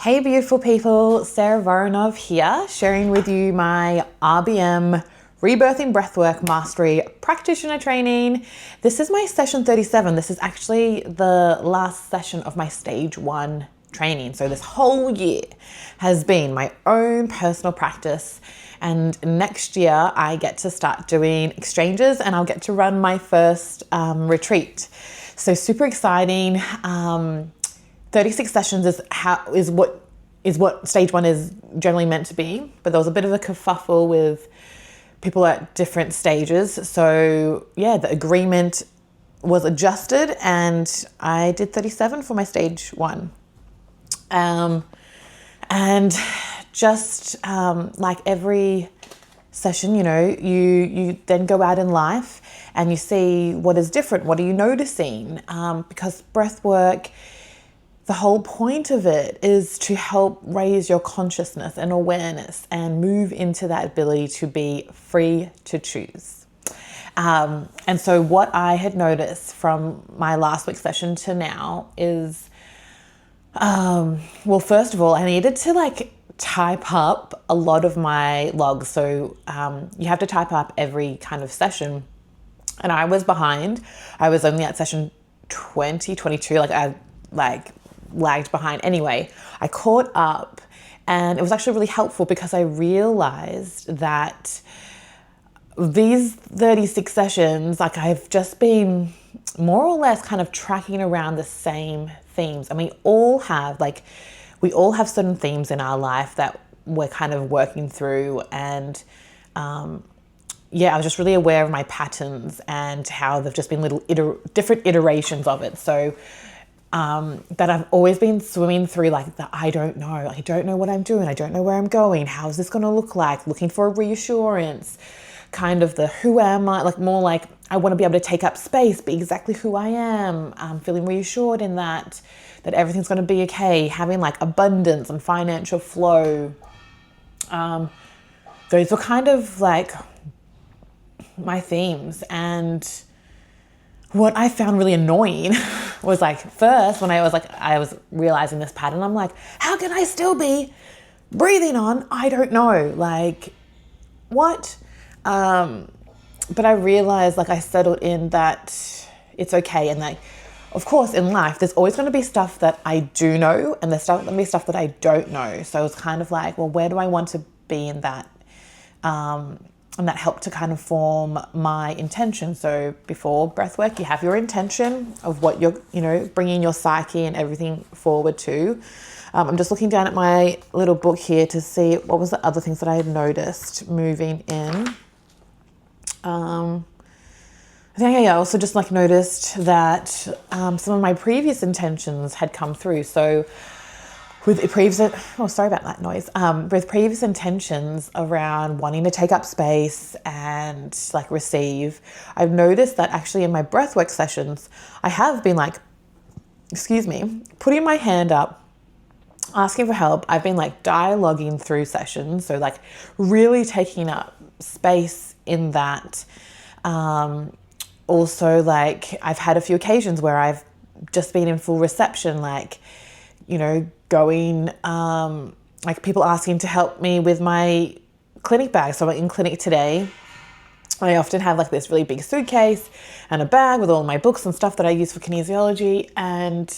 Hey beautiful people, Sarah Voronov here, sharing with you my RBM Rebirthing Breathwork Mastery practitioner training. This is my session 37. This is actually the last session of my stage 1 training. So this whole year has been my own personal practice, and next year I get to start doing exchanges and I'll get to run my first retreat. So super exciting. 36 sessions is what stage 1 is generally meant to be, but there was a bit of a kerfuffle with people at different stages. So yeah, the agreement was adjusted and I did 37 for my stage 1. And just like every session, you then go out in life and you see what is different. What are you noticing? Because breath work, the whole point of it is to help raise your consciousness and awareness and move into that ability to be free to choose. And so what I had noticed from my last week's session to now is, well, first of all, I needed to type up a lot of my logs. So you have to type up every kind of session. And I was behind. I was only at session 20, 22. I lagged behind. Anyway, I caught up and it was actually really helpful because I realized that these 36 sessions, I've just been more or less kind of tracking around the same themes. And we all have certain themes in our life that we're kind of working through. And I was just really aware of my patterns and how they've just been little different iterations of it. So that I've always been swimming through the I don't know. I don't know what I'm doing. I don't know where I'm going. How's this going to look like? Looking for a reassurance, kind of the who am I? More like I want to be able to take up space, be exactly who I am. Feeling reassured in that everything's going to be okay. Having abundance and financial flow. Those were kind of my themes. And what I found really annoying was first when I was realizing this pattern, I'm like, how can I still be breathing on? I don't know, what? But I realized I settled in that it's okay. And of course in life, there's always going to be stuff that I do know and there's going to be stuff that I don't know. So it's kind of well, where do I want to be in that? And that helped to kind of form my intention. So before breathwork, you have your intention of what you're, bringing your psyche and everything forward to. I'm just looking down at my little book here to see what was the other things that I had noticed moving in. I think I also just noticed that some of my previous intentions had come through. So with previous, sorry about that noise. With previous intentions around wanting to take up space and receive, I've noticed that actually in my breathwork sessions, I have been putting my hand up, asking for help. I've been dialoguing through sessions. So really taking up space in that. Also I've had a few occasions where I've just been in full reception, going, people asking to help me with my clinic bag. So I'm in clinic today. I often have this really big suitcase and a bag with all my books and stuff that I use for kinesiology, and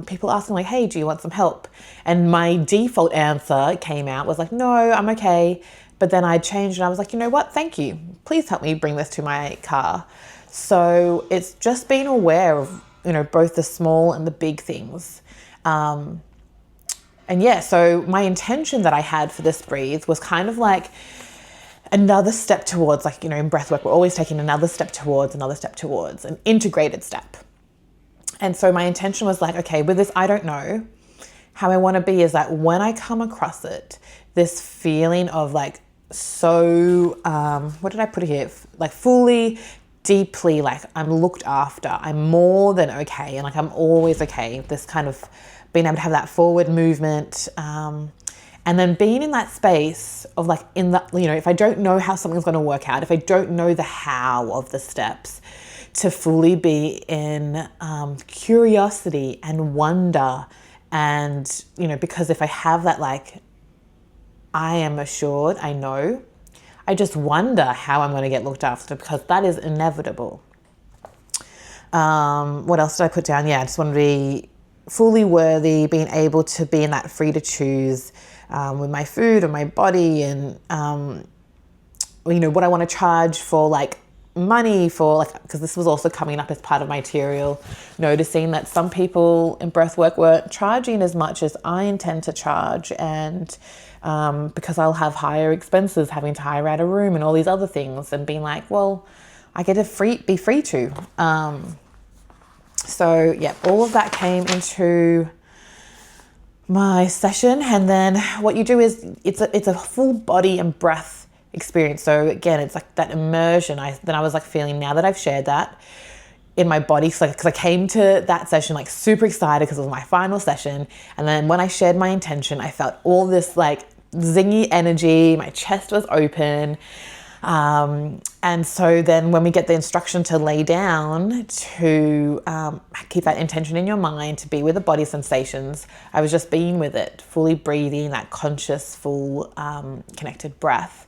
people asking hey, do you want some help? And my default answer came out was no, I'm okay. But then I changed and I was you know what? Thank you. Please help me bring this to my car. So it's just being aware of, both the small and the big things. So my intention that I had for this breathe was kind of another step towards, in breath work, we're always taking another step towards, an integrated step. And so my intention was okay, with this, I don't know, how I want to be is when I come across it, this feeling of so, what did I put here? Fully, deeply, I'm looked after, I'm more than okay. And I'm always okay. This kind of being able to have that forward movement, and then being in that space of if I don't know how something's going to work out, if I don't know the how of the steps, to fully be in curiosity and wonder And, you know, because if I have that, like, I am assured, I know, I just wonder how I'm going to get looked after, because that is inevitable. What else did I put down? Yeah, I just want to be fully worthy, being able to be in that free to choose with my food and my body, and, you know, what I want to charge for, like, money for, like, because this was also coming up as part of my material, noticing that some people in breathwork weren't charging as much as I intend to charge, and because I'll have higher expenses, having to hire out a room and all these other things, and being like, well, I get to be free to. So yeah, all of that came into my session. And then what you do is it's a full body and breath experience. So again, it's like that immersion. I was like feeling, now that I've shared that in my body, because I came to that session like super excited because it was my final session. And then when I shared my intention, I felt all this like zingy energy. My chest was open. And so then when we get the instruction to lay down, to keep that intention in your mind, to be with the body sensations, I was just being with it, fully breathing that conscious, full, connected breath.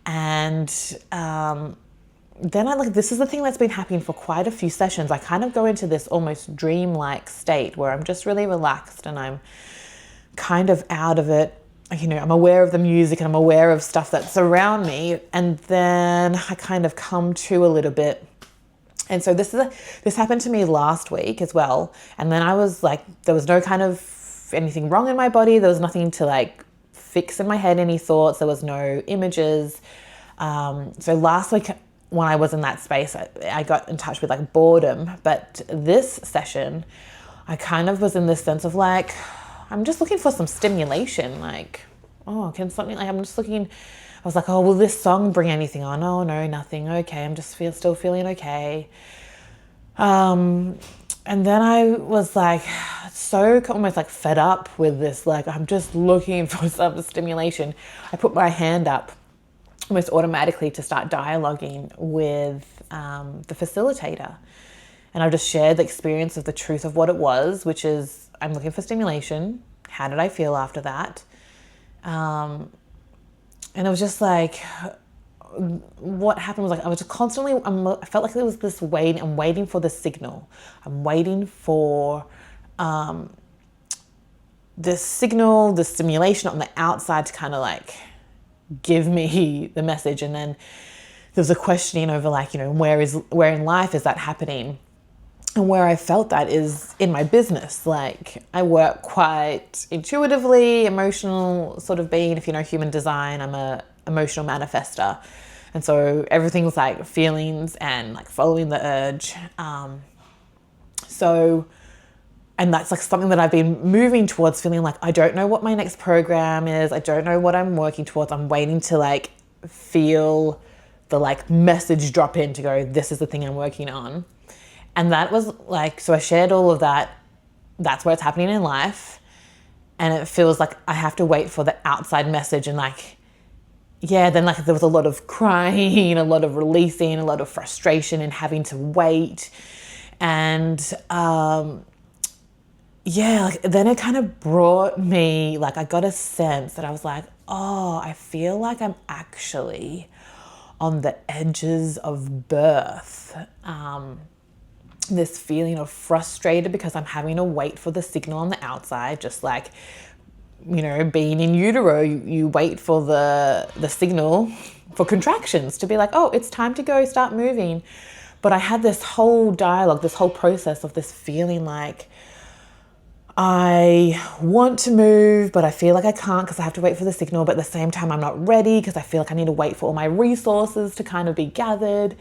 And then this is the thing that's been happening for quite a few sessions. I kind of go into this almost dream-like state where I'm just really relaxed and I'm kind of out of it. You know, I'm aware of the music and I'm aware of stuff that's around me. And then I kind of come to a little bit. And so this happened to me last week as well. And then I was like, there was no kind of anything wrong in my body. There was nothing to like fix in my head, any thoughts. There was no images. So last week when I was in that space, I got in touch with like boredom. But this session, I kind of was in this sense of like, I'm just looking for some stimulation. Like, oh, can something, like, I'm just looking, I was like, oh, will this song bring anything on? Oh, no, nothing. Okay, I'm just still feeling okay. And then I was like, so almost like fed up with this. Like, I'm just looking for some stimulation. I put my hand up almost automatically to start dialoguing with the facilitator. And I've just shared the experience of the truth of what it was, which is I'm looking for stimulation. How did I feel after that? And it was just like, what happened was like, I was just constantly, I felt like there was this waiting. I'm waiting for the signal. I'm waiting for this signal, the stimulation on the outside to kind of like give me the message. And then there was a questioning over like, you know, where in life is that happening? And where I felt that is in my business. Like, I work quite intuitively, emotional sort of being. If you know human design, I'm a emotional manifester. And so everything's like feelings and like following the urge. And that's like something that I've been moving towards, feeling like I don't know what my next program is. I don't know what I'm working towards. I'm waiting to like feel the like message drop in to go, this is the thing I'm working on. And that was like, so I shared all of that. That's where it's happening in life. And it feels like I have to wait for the outside message. And like, yeah, then like there was a lot of crying, a lot of releasing, a lot of frustration and having to wait. And yeah, like then it kind of brought me, like I got a sense that I was like, oh, I feel like I'm actually on the edges of birth. This feeling of frustrated because I'm having to wait for the signal on the outside, just like, you know, being in utero, you wait for the signal for contractions to be like, oh, it's time to go, start moving. But I had this whole dialogue, this whole process of this feeling like I want to move, but I feel like I can't because I have to wait for the signal. But at the same time, I'm not ready because I feel like I need to wait for all my resources to kind of be gathered.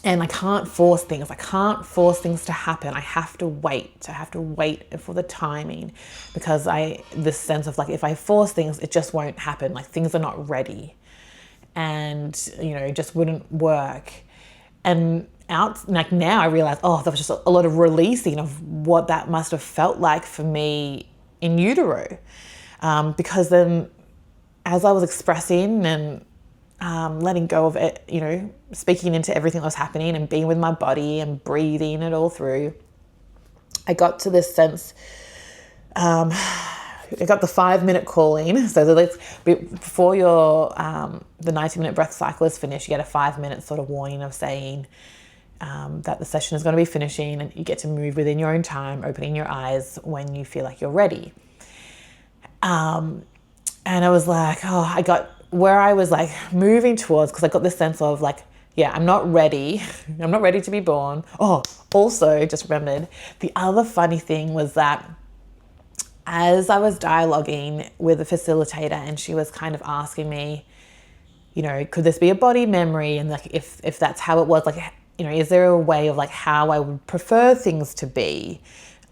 And I can't force things. I can't force things to happen. I have to wait. I have to wait for the timing because this sense of like, if I force things, it just won't happen. Like things are not ready and, you know, it just wouldn't work. And like now I realize, oh, there was just a lot of releasing of what that must have felt like for me in utero. Because then as I was expressing and letting go of it, you know, speaking into everything that was happening and being with my body and breathing it all through, I got to this sense, I got the 5-minute call-in. So before your the 90-minute breath cycle is finished, you get a 5-minute sort of warning of saying that the session is going to be finishing, and you get to move within your own time, opening your eyes when you feel like you're ready. And I was like, I got where I was like moving towards, because I got this sense of like, yeah, I'm not ready. I'm not ready to be born. Oh, also just remembered, the other funny thing was that as I was dialoguing with the facilitator, and she was kind of asking me, could this be a body memory? And like, if that's how it was, like, is there a way of like how I would prefer things to be?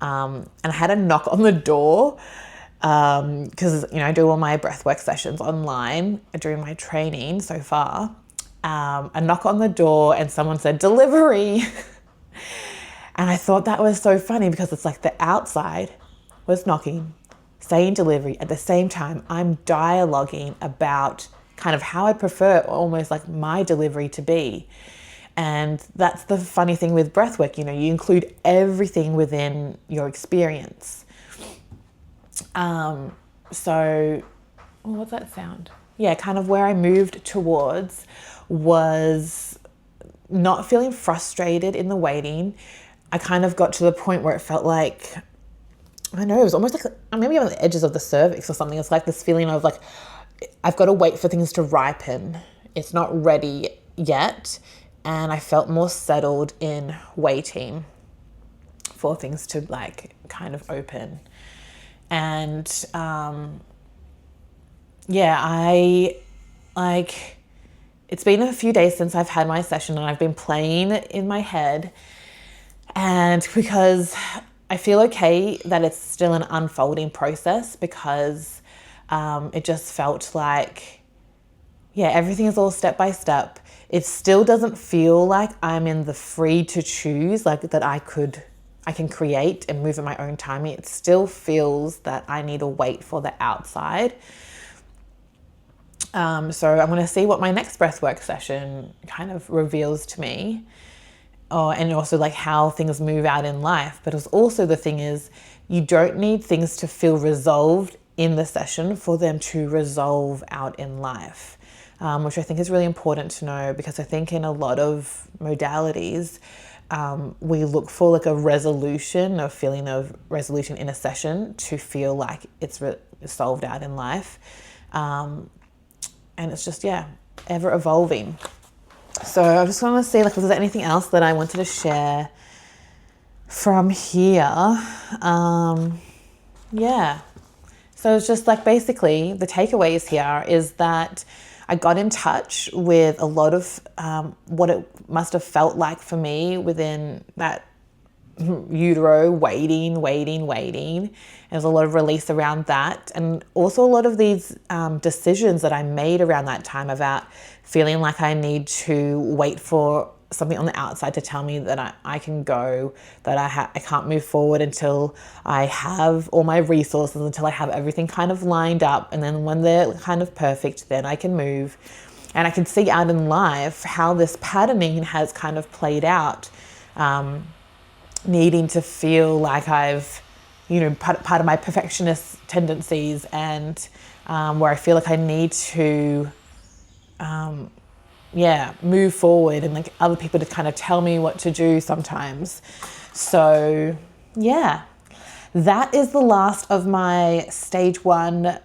And I had a knock on the door, because, I do all my breathwork sessions online during my training so far. A knock on the door, and someone said, delivery. And I thought that was so funny, because it's like the outside was knocking, saying delivery. At the same time, I'm dialoguing about kind of how I prefer almost like my delivery to be. And that's the funny thing with breathwork, you include everything within your experience. So what's that sound? Yeah, kind of where I moved towards was not feeling frustrated in the waiting. I kind of got to the point where it felt like, I don't know, it was almost like maybe on the edges of the cervix or something. It's like this feeling of like, I've got to wait for things to ripen. It's not ready yet. And I felt more settled in waiting for things to like kind of open. And it's been a few days since I've had my session, and I've been playing in my head. And because I feel okay that it's still an unfolding process, because it just felt like, everything is all step by step. It still doesn't feel like I'm in the free to choose, like that I can create and move at my own timing. It still feels that I need to wait for the outside. So I'm going to see what my next breathwork session kind of reveals to me. And also like how things move out in life. But it's also, the thing is, you don't need things to feel resolved in the session for them to resolve out in life. Which I think is really important to know, because I think in a lot of modalities, we look for like a feeling of resolution in a session to feel like it's solved out in life. And it's just, ever evolving. So I just want to see like, was there anything else that I wanted to share from here? So it's just like, basically the takeaways here is that I got in touch with a lot of what it must have felt like for me within that utero, waiting. There's a lot of release around that. And also a lot of these decisions that I made around that time about feeling like I need to wait for something on the outside to tell me that I can go, that I can't move forward until I have all my resources, until I have everything kind of lined up. And then when they're kind of perfect, then I can move. And I can see out in life how this patterning has kind of played out, needing to feel like I've, part of my perfectionist tendencies, and where I feel like I need to move forward, and like other people to kind of tell me what to do sometimes. So that is the last of my stage 1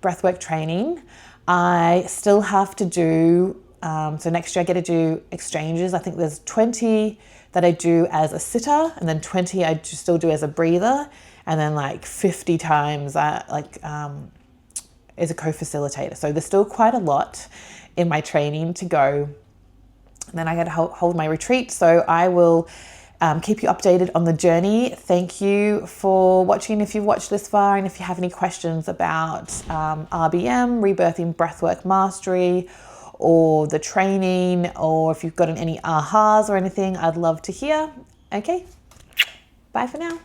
breathwork training. I still have to do, so next year I get to do exchanges. I think there's 20 that I do as a sitter, and then 20 I still do as a breather, and then like 50 times as a co-facilitator. So there's still quite a lot in my training to go. And then I got to hold my retreat. So I will keep you updated on the journey. Thank you for watching if you've watched this far. And if you have any questions about RBM, Rebirthing Breathwork Mastery, or the training, or if you've gotten any ahas or anything, I'd love to hear. Okay, bye for now.